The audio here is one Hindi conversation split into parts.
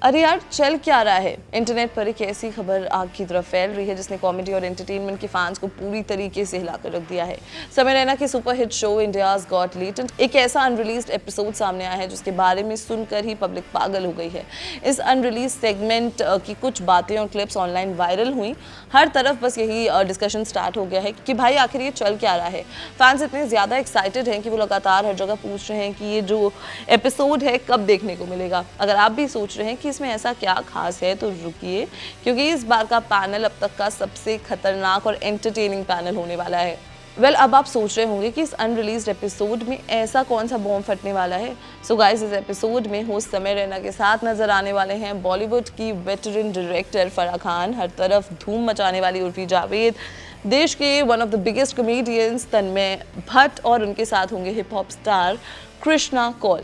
अरे यार चल क्या रहा है। इंटरनेट पर एक ऐसी खबर आग की तरफ फैल रही है जिसने कॉमेडी और एंटरटेनमेंट के फैंस को पूरी तरीके से हिलाकर रख दिया है। समय रैना के superhit show India's got talent एक ऐसा अनरिलीज्ड एपिसोड सामने आया है जिसके बारे में सुनकर ही पब्लिक पागल हो गई है। इस अनरिलीज सेगमेंट की कुछ बातें और क्लिप्स ऑनलाइन वायरल हुई। हर तरफ बस यही डिस्कशन स्टार्ट हो गया है कि भाई आखिर ये चल क्या रहा है। फैंस इतने ज्यादा एक्साइटेड हैं कि वो लगातार हर जगह पूछ रहे हैं कि ये जो एपिसोड है कब देखने को मिलेगा। अगर आप भी सोच रहे हैं कि इसमें ऐसा क्या खास है तो रुकिए, क्योंकि इस बार का पैनल अब तक का सबसे खतरनाक और एंटरटेनिंग पैनल होने वाला है। अब आप सोच रहे होंगे कि इस अनरिलीज्ड एपिसोड में ऐसा कौन सा बॉम्ब फटने वाला है। सो गाइस, इस एपिसोड में होस्ट समय रैना के साथ नजर आने वाले हैं बॉलीवुड की वेटरन डायरेक्टर फराह खान, हर तरफ धूम मचाने वाली उर्फी जावेद, देश के one of the biggest comedians Tanmay Bhatt और उनके साथ होंगे hip hop star Krishna Kaul.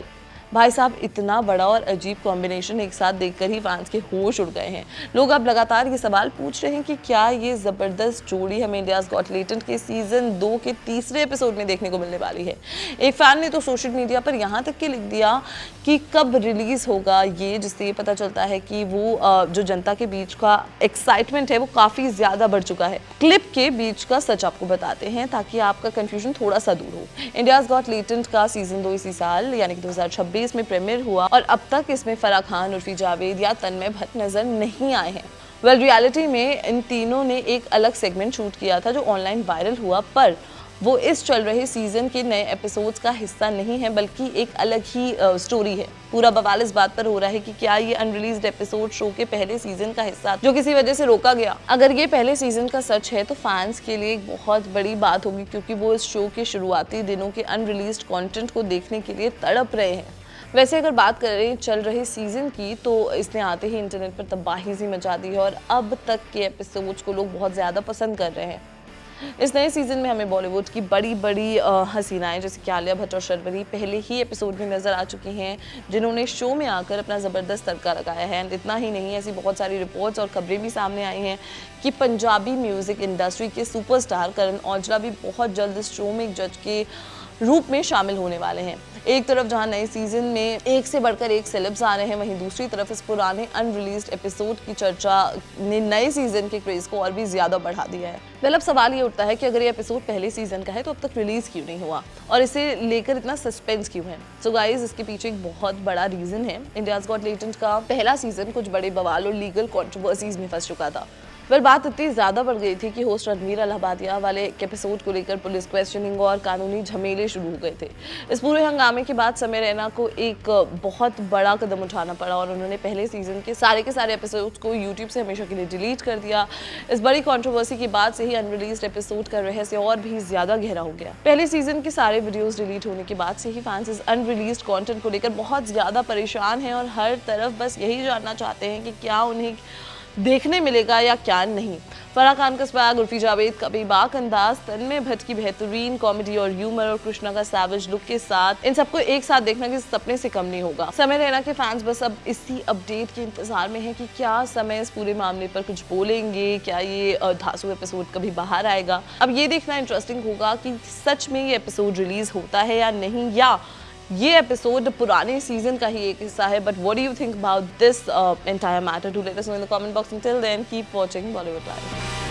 भाई साहब, इतना बड़ा और अजीब कॉम्बिनेशन एक साथ देखकर ही फैंस के होश उड़ गए हैं। लोग अब लगातार ये सवाल पूछ रहे हैं कि क्या ये जबरदस्त जोड़ी हमें इंडियाज गॉट टैलेंट के सीजन 2 के तीसरे एपिसोड में देखने को मिलने वाली है। एक फैन ने तो सोशल मीडिया पर यहाँ तक के लिख दिया कि कब रिलीज होगा ये, जिससे ये पता चलता है कि वो जो जनता के बीच का एक्साइटमेंट है वो काफी ज्यादा बढ़ चुका है। क्लिप के बीच का सच आपको बताते हैं ताकि आपका कंफ्यूजन थोड़ा सा दूर हो। इंडियाज गॉट टैलेंट का सीजन 2 इसी साल यानी कि 2026 में प्रीमियर हुआ और अब तक इसमें फराह खान, उर्फी जावेद या तन्मय भट्ट नजर नहीं आए हैं। रियलिटी में इन तीनों ने एक अलग सेगमेंट शूट किया था जो ऑनलाइन वायरल हुआ, पर वो इस चल रहे सीजन के नए एपिसोड्स का हिस्सा नहीं है, बल्कि एक अलग ही स्टोरी है। पूरा बवाल इस बात पर हो रहा है कि क्या ये अनरिलीज्ड एपिसोड शो के पहले सीजन का हिस्सा जो किसी वजह से रोका गया। अगर ये पहले सीजन का सच है तो फैंस के लिए एक बहुत बड़ी बात होगी, क्योंकि वो इस शो के शुरुआती दिनों के अनरिलीज्ड कंटेंट को देखने के लिए तड़प रहे हैं। वैसे अगर बात करें चल रहे सीजन की तो इसने आते ही इंटरनेट पर तबाही सी मचा दी है और अब तक के एपिसोड्स को लोग बहुत ज़्यादा पसंद कर रहे हैं। इस नए सीजन में हमें बॉलीवुड की बड़ी बड़ी हसीनाएं जैसे कि आलिया भट्ट और शर्वरी पहले ही एपिसोड में नजर आ चुकी हैं, जिन्होंने शो में आकर अपना ज़बरदस्त तड़का लगाया है। एंड इतना ही नहीं, ऐसी बहुत सारी रिपोर्ट्स और खबरें भी सामने आई हैं कि पंजाबी म्यूज़िक इंडस्ट्री के सुपरस्टार करण औजला भी बहुत जल्द इस शो में एक जज के रूप में शामिल होने वाले हैं। एक तरफ जहां नए सीजन में एक से बढ़कर एक सेलेब्स आ रहे हैं, वहीं दूसरी तरफ इस पुराने अनरिलीज्ड एपिसोड की चर्चा ने नए सीजन के क्रेज को और भी ज्यादा बढ़ा दिया है। अब सवाल ये उठता है कि अगर ये एपिसोड पहले सीजन का है तो अब तक रिलीज क्यों नहीं हुआ और इसे लेकर इतना सस्पेंस क्यों है। सो गाइस, इसके पीछे एक बहुत बड़ा रीजन है। इंडियाज गॉट टैलेंट का पहला सीजन कुछ बड़े बवाल और लीगल कंट्रोवर्सीज में फंस चुका था। बात इतनी ज़्यादा बढ़ गई थी कि होस्ट रणवीर अलाहाबादिया वाले एपिसोड को लेकर पुलिस क्वेश्चनिंग और कानूनी झमेले शुरू हो गए थे। इस पूरे हंगामे के बाद समय रैना को एक बहुत बड़ा कदम उठाना पड़ा और उन्होंने पहले सीजन के सारे एपिसोड्स को यूट्यूब से हमेशा के लिए डिलीट कर दिया। इस बड़ी कंट्रोवर्सी के बाद से ही अनरिलीज्ड एपिसोड का रहस्य और भी ज़्यादा गहरा हो गया। पहले सीजन के सारे वीडियोज़ डिलीट होने के बाद से ही फैंस इस अनरिलीज्ड कॉन्टेंट को लेकर बहुत ज़्यादा परेशान हैं और हर तरफ बस यही जानना चाहते हैं कि क्या उन्हें देखने मिलेगा या क्या नहीं। फराह खान का स्वैग, उर्फी जावेद का बेबाक अंदाज, तन्मय भट्ट की बेहतरीन कॉमेडी और ह्यूमर और कृष्णा का सैवेज लुक के साथ इन सबको एक साथ देखना किसी सपने से कम नहीं होगा। समय रैना के फैंस बस अब इसी अपडेट के इंतजार में है कि क्या समय इस पूरे मामले पर कुछ बोलेंगे, क्या ये धांसू एपिसोड कभी बाहर आएगा। अब ये देखना इंटरेस्टिंग होगा कि सच में ये एपिसोड रिलीज होता है या नहीं, या ये एपिसोड पुराने सीजन का ही एक हिस्सा है। But what do you think about this entire matter? Do let us know in the comment box. Until then, keep watching Bollywood Live.